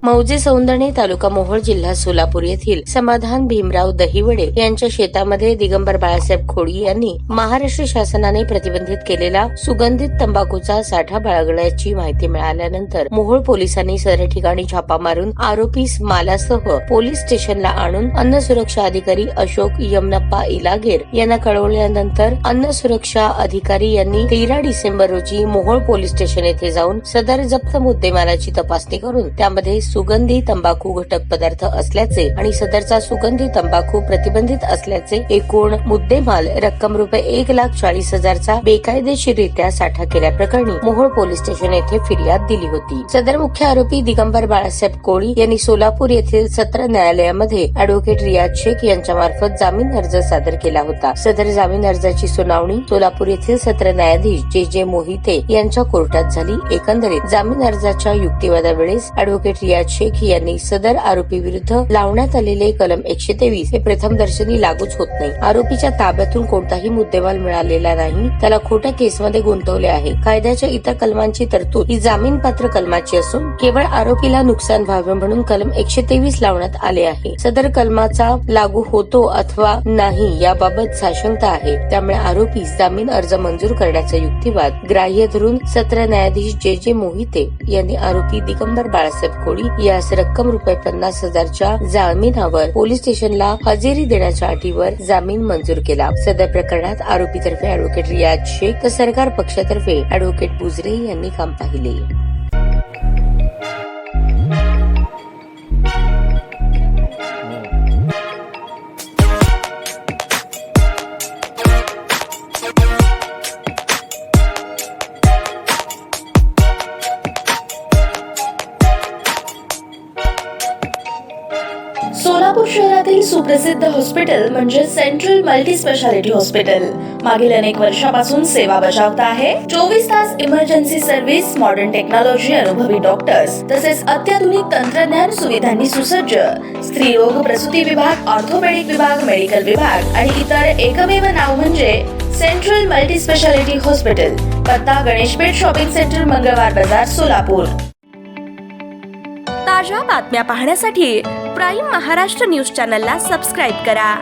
मौजे सौंदणे, तालुका मोहोळ, जिल्हा सोलापूर येथील समाधान भीमराव दहिवडे यांच्या शेतामध्ये दिगंबर बाळासाहेब खोडी यांनी महाराष्ट्र शासनाने प्रतिबंधित केलेला सुगंधित तंबाखूचा साठा बाळगल्याची माहिती मिळाल्यानंतर मोहोळ पोलिसांनी सदर ठिकाणी छापा मारून आरोपीस मालासह पोलीस स्टेशनला आणून अन्न सुरक्षा अधिकारी अशोक यमनप्पा इलागेर यांना कळवल्यानंतर अन्न सुरक्षा अधिकारी यांनी 13 डिसेंबर रोजी मोहोळ पोलीस स्टेशन येथे जाऊन सदर जप्त मुद्देमालाची तपासणी करून त्यामध्ये सुगंधी तंबाखू घटक पदार्थ असल्याचे आणि सदरचा सुगंधी तंबाखू प्रतिबंधित असल्याचे एकूण मुद्देमाल रक्कम ₹1,40,000चा बेकायदेशीररित्या साठा केल्याप्रकरणी मोहोळ पोलीस स्टेशन येथे फिर्याद दिली होती। सदर मुख्य आरोपी दिगंबर बाळासाहेब कोळी यांनी सोलापूर येथील सत्र न्यायालयामध्ये अॅडव्होकेट रियाज शेख यांच्या मार्फत जामीन अर्ज सादर केला होता। सदर जामीन अर्जाची सुनावणी सोलापूर येथील सत्र न्यायाधीश जे मोहिते यांच्या कोर्टात झाली। एकंदरीत जामीन अर्जाच्या युक्तिवादावेळेस अॅडव्होकेट रियाज शेख यांनी सदर आरोपी विरुद्ध लावण्यात आलेले कलम 123 हे प्रथमदर्शनी लागूच होत नाही। आरोपीच्या ताब्यातून कोणताही मुद्देमाल मिळालेला नाही, त्याला खोट्या केसमध्ये गुंतवले आहे। कायद्याच्या इतर कलमांची तरतूद ही जामीन पात्र कलमाची असून केवळ आरोपीला नुकसान व्हावे म्हणून कलम 123 लावण्यात आले आहे। सदर कलमाचा लागू होतो अथवा नाही याबाबत साशंकता आहे, त्यामुळे आरोपीस जामीन अर्ज मंजूर करण्याचा युक्तिवाद ग्राह्य धरून सत्र न्यायाधीश जे मोहिते यांनी आरोपी दिगंबर बाळासाहेब कोळी यास रक्कम ₹50,000च्या जामिनावर पोलीस स्टेशनला हजेरी देण्याच्या अटीवर जामीन मंजूर केला। सदर प्रकरणात आरोपीतर्फे अॅडव्होकेट रियाज शेख तर सरकार पक्षातर्फे अॅडव्होकेट बुजरे यांनी काम पाहिले। सोलापूर शहरातील सुप्रसिद्ध हॉस्पिटल म्हणजे सेंट्रल मल्टी स्पेशालिटी हॉस्पिटल मागील अनेक वर्षापासून सेवा बजावत आहे। 24 तास इमर्जन्सी सर्व्हिस, मॉडर्न टेक्नॉलॉजी, अनुभवी डॉक्टर्स तसेच अत्याधुनिक तंत्रज्ञान सुविधांनी सुसज्ज स्त्रीरोग प्रसूती विभाग, ऑर्थोपेडिक विभाग, मेडिकल विभाग आणि इतर एकमेव नाव म्हणजे सेंट्रल मल्टी स्पेशालिटी हॉस्पिटल। पत्ता गणेशपेठ शॉपिंग सेंटर, मंगळवार बाजार, सोलापूर। ताज्या बातम्या पाहण्यासाठी प्राईम महाराष्ट्र न्यूज चॅनलला सबस्क्राईब करा।